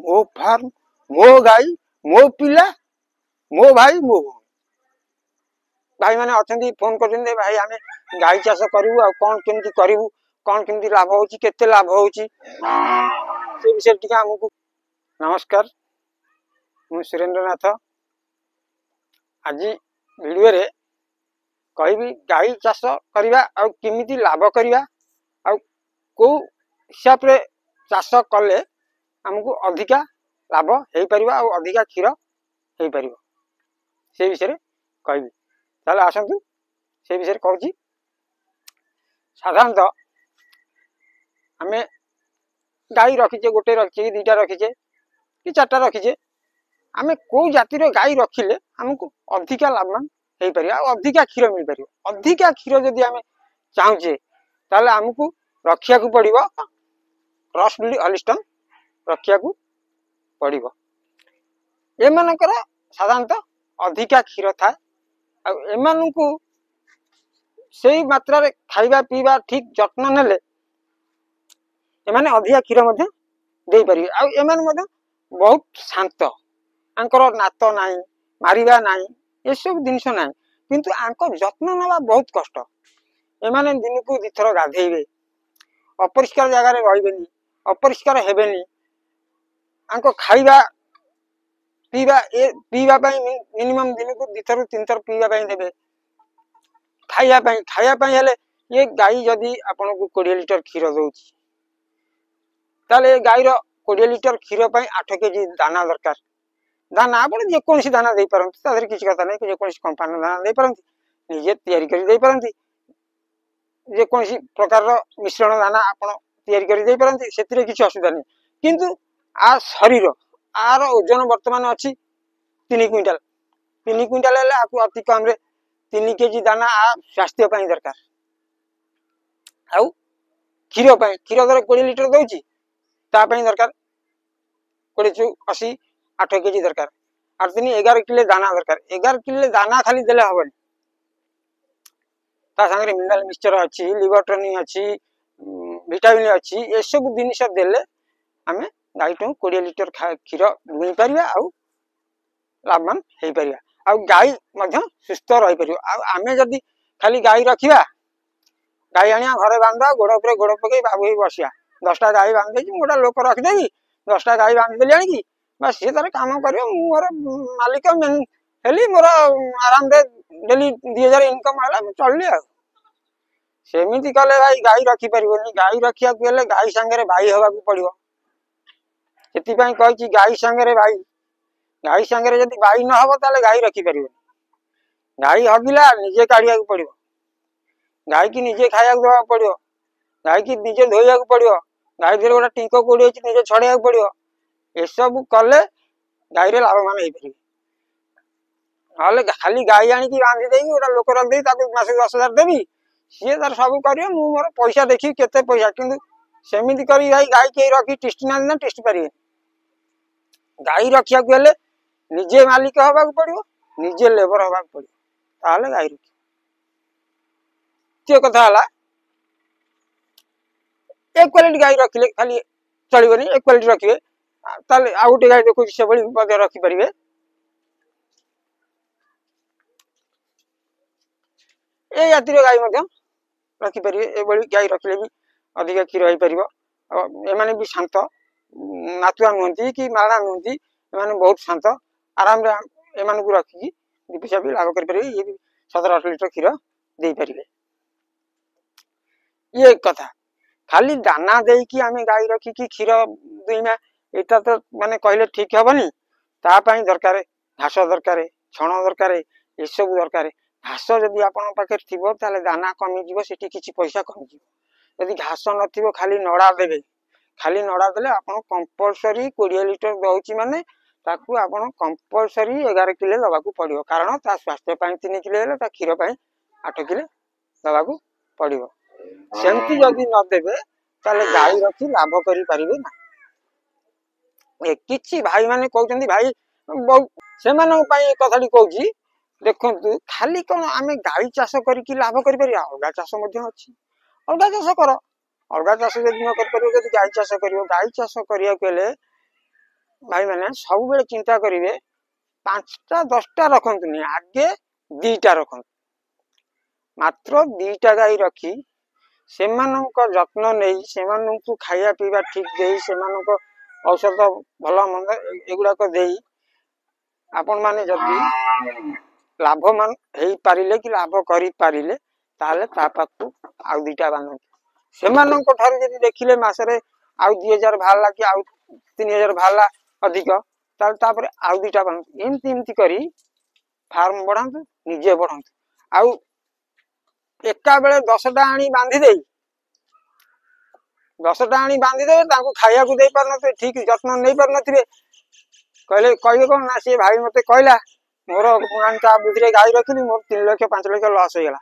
मो फार्म मो गाई मो पिला मो भाई मो भाई मैंने अच्छा फोन कर भाई आम गाई चाष करूँ आ कौन केमती करूँ कौन केमती लाभ होची केते लाभ होची से विषय टी आमको नमस्कार मु सुरेंद्रनाथ आज वीडियो रे कहि गाई चाष करवा आ केमिति लाभ करवा आ को हिसाब रे चाष कले आमको अधिका लाभ हो पार अधिका क्षीर हो पार से विषय कहि ताले आसतु से विषय कहूँ साधारणतः आम गाई रखीचे गोटे रखीचे दुईटा रखीचे कि चार्टा रखीचे आम कौ जातिर गाई रखिले आमको अधिका लाभवान हो पार अधिका क्षीर मिल पार अधिका क्षीर जदि आम चाहूचे ताले आमको रखिया पड़ो क्रॉस ब्रीड हॉलिस्टन रखिया पड़ो एमानकर साधारणतः अधिका क्षीर थाए एमानकु से मात्रा रे खाइबा पीबा ठीक जत्न नेले एमाने अधिका क्षीर मध्य दे पारिबे आ एमाने मध्य बहुत शांत आंकर नात नाही मारिबा नाही ये सब जिनिस नाही किंतु आंको जत्न नवा बहुत कष्ट एमाने दिन को दिथर गाधेइबे अपरिष्कार जगह रे रहिबेनी अपरिष्कार हेबेनी आंको खाइबा पीवा मिनिमम दिन को दिथर तीन थर पीवा देवे खाइबा हेले ये गाई जदि आपन को 20 लिटर क्षीर दउची ताले गाईर 20 लिटर क्षीर 8 केजी दाना दरकार दाना आपण जे कोनसी दाना दे परंती तादर किछ कथा नै जे कोनसी कंपनी दाना दे परंती निजे तयारी करी दे परंती जे कोनसी प्रकार रो मिश्रण दाना आपण तयारी करी दे परंती सेतिरे किछ असुविधा नै किंतु आ शरीर आर ओजन वर्तमान अच्छी 3 क्विंटाल हेले आपको अति कम रे 3 केजी दाना आ स्वास्थ्य पई दरकार आउ क्षीर दर 20 लिटर दउची ता पई दरकार 20 80 8 केजी दरकार आर 11 किलो दाना दरकार 11 किलो दाना खाली देले हबनी ता संगे मिनरल मिक्सचर अच्छी लिवर टनिक अच्छी विटामिन अच्छी ए सब जिनिस देले आमे गाई टू 20 लिटर क्षीर दुई पार लाभवान हो पार आ गाई सुस्थ रही पार आम जदि खाली गाई रखा गाई आनिया घरे बांधा गोड़ पर गोड़ पकई बाबू बसिया 10टा गाई बांधे गोटे लोक रखिदेवी 10टा गाई बांधिदेली आनिकी बस सी तार कम कर मोर मालिक हेली मोर आराम दे डेली 2000 इनकम है चलि सेमती कले भाई गाई रखिपर गाई रखा गाई सांगे भाई हवा पड़ो से कही गाई सांगे भाई सांगे जब भाई न हम ताले गाई रखिपर गाई हगिला निजे काढ़िया पड़ो गाई की निजे खाया देवा पड़ो गाई की निजे धोया पड़ो गाई देर गोटे टिंक कोड़ी निजे छड़ाया पड़ो ये सब कले गाई रे लाभवान हो पारे खाली गाई आनिकी बांधी दे गोटे लोक रखी मास 10,000 देवी सी तार सब कर मोर पैसा देखी केते पैसा किंतु सेमिति करी भाई गाई के रखी टिष्टी ना टिष्टी पारे गाई रखा निजे मालिक हवा पड़ो निजे लेबर हवा पड़ो ताले गाई रखी द्वितीय कथा एक क्वालिटी गाई रखिले खाली चलबनी एक क्वालिटी रखिए ताले आ गोटे गाई देखो से बड़ी रखी पारे ए जातिर गाई रखिपर ये गाई रखिले भी अधिक क्षीर हो पार एमाने भी शांत नातुआ नुहति कि माड़ा नुहति एमाने बहुत शांत आराम रे एमान को रखिकी दि पैसा भी लाभ कर ये भी 17-18 लिटर क्षीर दे पारे ये कथा खाली दाना देकी आम गाई रखिकी क्षीर दुईमा एटा तो माने कहले ठीक हेबनी तापाई दरकार घास दरकार छण दरकार ये सब दरकार घास जदि आपण पाखे थिबो ताले दाना कमी जीवो सेठी किछि पैसा कमी जीवो यदि घास नथिबो खाली नड़ा देबे खाली नड़ा देले आपण कंपलसरी 20 लिटर दउची माने ताकू आपण कंपलसरी 11 किलो दबाकू पड़ियो कारण ता स्वास्थ्य पई 3 किलो हेले ता क्षीर पई 8 किलो दबाकू पड़ियो सेमती जदि न देबे ताले गाई रखी लाभ करि परिबे ना ए किछि भाई माने कहउचंदी भाई से मानन पई कथाडी कहउची देखंतु खाली कोन आमे गाई चाष करिकी लाभ करि परिया अलगा चाष मध्ये अछि अलगा चाष कर अलगा चाष जदि न कर परियो जदि गाई चाष करियो गाई चाष करिया केले भाई मैंने सब बेले चिंता करेंगे 5टा 10टा रखंतुनी आगे 2टा रखंतु मात्र 2टा गाई रखी सेमानंक जत्न नहीं सेमानंकु खाया पीवा ठीक देई सेमानंक औषध भल मंद एगुड़ाक देई आपण माने जदि लाभवान हो पारिले कि लाभ करि पारिले ताले ता पाखु आउ 2टा बांधु सेमानंक ठारू जदि देखिले मासरे आउ 2000 भाला कि आउ 3000 भाला अधिक ताले तापर आउ 2टा बांधु एमती एमती करी फार्म बढ़ांतु निजे बढ़ांतु आउ एका बेले 10टा आनी बांधी देई 10टा आनी बांधी देबे तांको खाया को देई पार नथे ठीक जत्न नहीं पार नथिबे कहले कोन ना से भाई मते कहला मोर ता बुद्धि गाई रखिली मोर 3 लाख 5 लाख लॉस हो गला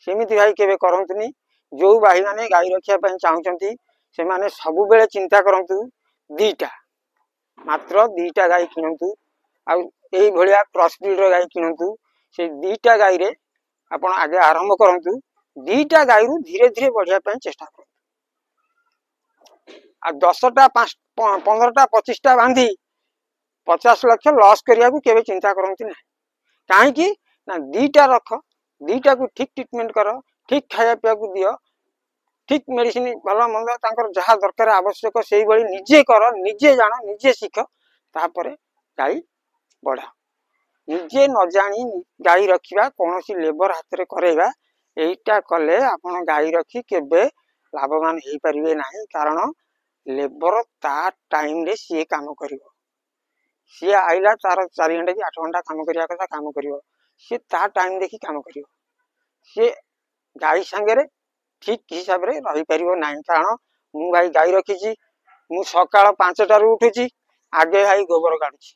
सेमिति भाई केबे करंतुनी जो भाई माने गाई रखिया पय चाहउचंती से माने सब बेले चिंता करंतु 2टा मात्र 2टा गाई किनंतु आ एई भलिया क्रॉस ब्रीड रो गाई किनंतु से 2टा गाई रे आपण आगे आरंभ करंतु 2टा गाई रु धीरे धीरे बढ़िया पय चेष्टा करंतु आ 10टा 15टा 25टा बांधी 50 लाख लॉस करिया को केबे चिंता करंती ना काहे कि ना 2टा रख 2टा को ठीक ट्रीटमेंट कर ठीक खाया पिया को दियो ठीक मेडिसिन भला मंद तांकर जहा दरकार आवश्यक सेही बळी निजे कर निजे जानो निजे सिख तापरे गाई बढ़ा निजे न जानी गाई रखिबा कोनोसी लेबर हाथ रे करेबा एइटा कले आपण गाई रखी केबे लाभवान हेई परिबे नाही कारण लेबर ता टाइम रे सी काम करिवो सी आइला तार 4 घंटा कि 8 घंटा काम करिया कथा काम करिवो सी ता टाइम देखि काम करिवो सी गाई संगे रे ठीक हिसाब रे रही परिवो नाही कारण मु भाई गाई रखी छी मु सकाळ 5टा रु उठुची आगे भाई गोबर काढुची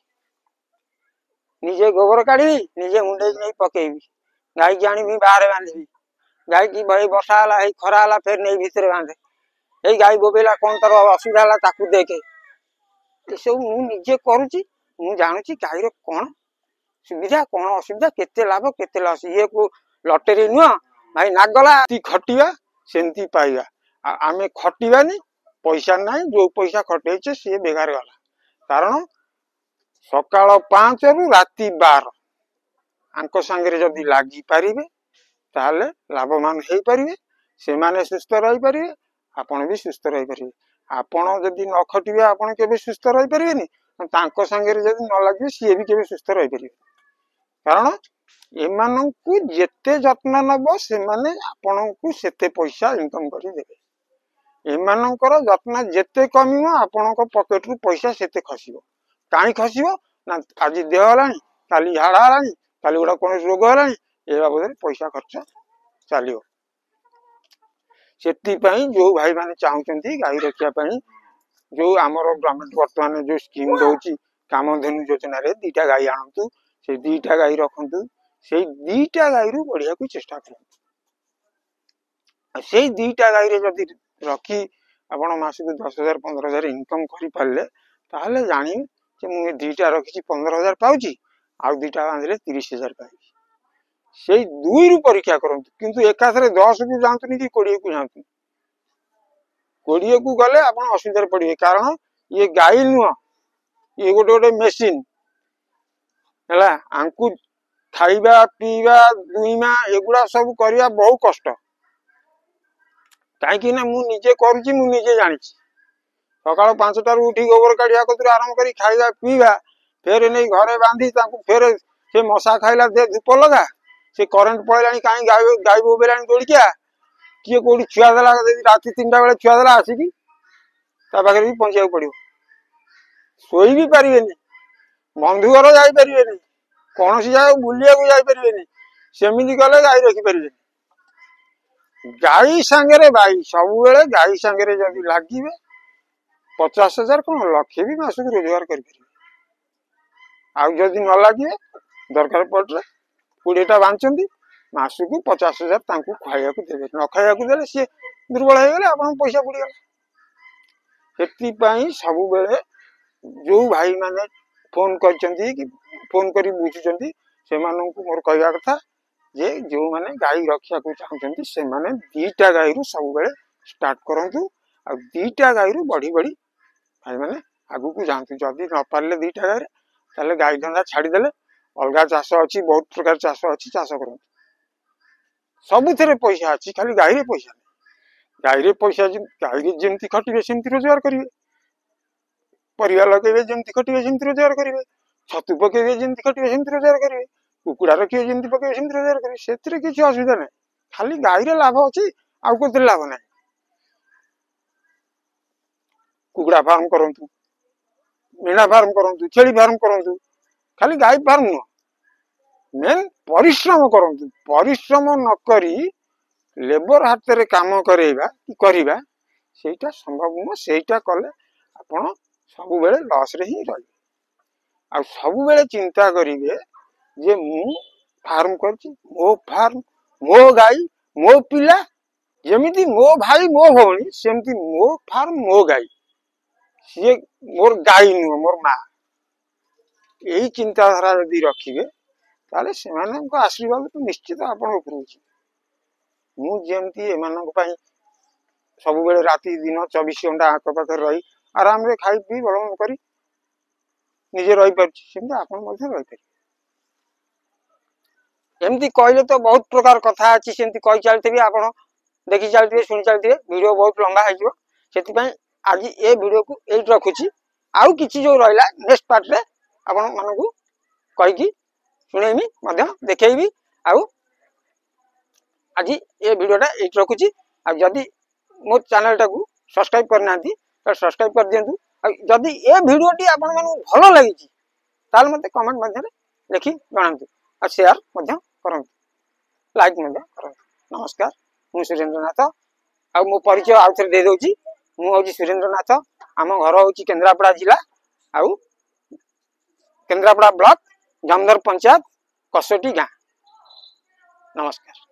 निजे गोबर काढी निजे मुंडे नहीं पकेबी गाई की आनी बाहर बांधबी गाई की भाई वर्षा हला हे खरा हला फिर नहीं भीतर बांधे ए गाई बोबेला कोन तर असुविधा हला ताकू देखे ए सब मु निजे करूची मु जानूची गाई रो कोन सुविधा कोन असुविधा केते लाभ केते लॉस ये को लॉटरी नुआ भाई नागला ती खटिया सेंती पाइबा आमे खटिबानी पैसा नाही जो पैसा खटेचे से बेकार गला कारण सकाळ 5 रु राती 12 आंको संगे जदि लागी पारिबे ताले लाभवान हेई पारिबे से माने सुस्थ रही पारिबे आपण भी सुस्थ रही पारिबे आपण जदि न खटिबे आपण केबे सुस्थ रही पारिबेनी तांको संगे जदि न लागिबे सी भी केबे सुस्थ रही पारिबे कारण एमानंकु जेते जत्न नबो से माने आपनकु सेते पैसा इनकम करी देबे एमानंकर जत्न जेते कमिवो आपनको पॉकेट रु पैसा सेते खसिबो काई खसिबो ना आज देह हलानी काली झाड़ा हलानी काली गोटा कोन रोग हलानी ए बाबद पैसा खर्च चलियो सेति पई जो भाई माने चाहउचंती गाई रखिया पई जो हमरो गवर्नमेंट वर्तमान जो स्कीम दोची कामधेनु योजना रे 2टा गाई आनंतु से 2टा गाई रखंतु से 2टा गाई रु बढ़िया को चेष्टा करंतु से 2टा गाई रे जदि रखी आपण मासको 10,000 15,000 इनकम करि पाले ताहले जानि जे मु 2टा रखिची 15,000 पाउची आ 2टा बांधले 30,000 पाइबी से 2 रु परीक्षा करंतु किंतु एकाथरे 10 को जानतुनी कि 20 को जानतु 20 को गले आपण असुविधा पड़िबे कारण ये गाई नुआ ये गोटे गोटे मेसिन हला आंकु खाइबा पीवा दुईमा एगुड़ा सब करिया बहुत कष्ट कहीं ना मु निजे करूची मु निजे जानी सकाळ 5टा रु उठी गोबर काढिया कतुर आराम करी खाइबा पीवा फेर नहीं घरे बांधी ताकू फेर से मशा खाइला दे धूप लगा से करंट पळेलानी काई गाई गाई बोबेलानी दौड़िया किए कोडी छुआ देला राति 3टा बेले छुआ देला आसी की ता पाखे भी पहुंचा पड़ो सोई भी पारिबेनी बंधु घर जाई पारिबेनी कौन सी जगह बुलिया को जाई पारिबेनी सेमिति गले गाई रखी पारिबेनी गाई संगे भाई सब बेले गाई संगे जदि लागिबे 50,000 कौन लक्षे भी मासक रोजगार कर आउ जदि न लगे दरकार पड़े 20टा बांधुंट मासक 50,000 तांकु खाइया को देबे न खाइया को देले सी दुर्बल हो गले आपन पैसा पड़ी गला सेति पई सब बेले जो भाई माने फोन करचंती कि फोन करी बुझुचंती से माननकु मोर कहया कथा जे जो माने गाई रखिया को चाहउचंती से माने 2टा गाई रु सब बेले स्टार्ट करंतु आ 2टा गाई रु बढ़ी बढ़ी भाई माने आगु को जातु जदि न पारे 2टा गाय ताले गाय धंदा छाड़ीदे अलग चाष अच्छी बहुत प्रकार चाष अच्छी चाष कर सबुथे पैसा अच्छी खाली गाई रे पैसा नहीं गाई रे पैसा गाई जमी खटे सेमती रोजगार करेंगे परिवार लगे जमी खटे सेमती रोजगार करेंगे छतु पकेबे जमी खटे सेमती रोजगार करेंगे कुकुड़ा रखिए जमी पकेबे सेमती रोजगार करेंगे से किसी असुविधा नहीं खाली गाई रे लाभ अच्छी आउ को लाभ ना कुकुड़ा फार्म करंतु मेणा फार्म करंतु छेली फार्म करंतु खाली गाई फार्म नुह मेन परिश्रम करंतु परिश्रम न करी लेबर हाथ रे काम करेबा कि करिबा सेटा संभव नुह सेटा कले आपण सब बेले लॉस रे ही रही आ सब बेले चिंता करिवे जे मु फार्म करछि मो फार्म मो गाई मो पिला जेमिति मो भाई मो भौणी सेमिति मो फार्म मो गाई सी मोर गाई नुह मोर माँ यही चिंताधारा यदि रखिए ताले सेमानक आशीर्वाद तो निश्चित आपण उपरुछि मु जेमती एमानक पई सब बेले राति दिन 24 घंटा आक पाखे रही आराम रे खाई पी बलम करी निजे रही परछि सेमती आपण मध्ये रही पारि एमती कहले तो बहुत प्रकार कथा अछि सेमती कहि चलथिबे आपण देखि चलथिबे सुनि चलथिबे वीडियो बहुत लंबा है जो सेति पई आज ए वीडियो को एट रखुछि आउ किछि जो रहला नेक्स्ट पार्ट रे आपण मानकू कहि कि सुनेमी मध्य देखेबी आउ आज ये वीडियोटा एट रखुछि आ जदि मो चैनल टाकू सब्सक्राइब करना तो सब्सक्राइब कर दियंतु आ जदि ए वीडियोटी आपण मानू भलो लागि छि ताल मते कमेंट मध्य लिखि जणांतु आ शेयर मध्य करंतु लाइक मध्य करंतु नमस्कार मु सुरेंद्रनाथ आ मो परिचय आउ थरे दे दोछि मु होछि सुरेंद्रनाथ आम घर होछि केन्द्रापड़ा जिला आउ केन्द्रापड़ा ब्लॉक जामदर पंचायत कसोटी गाँ नमस्कार।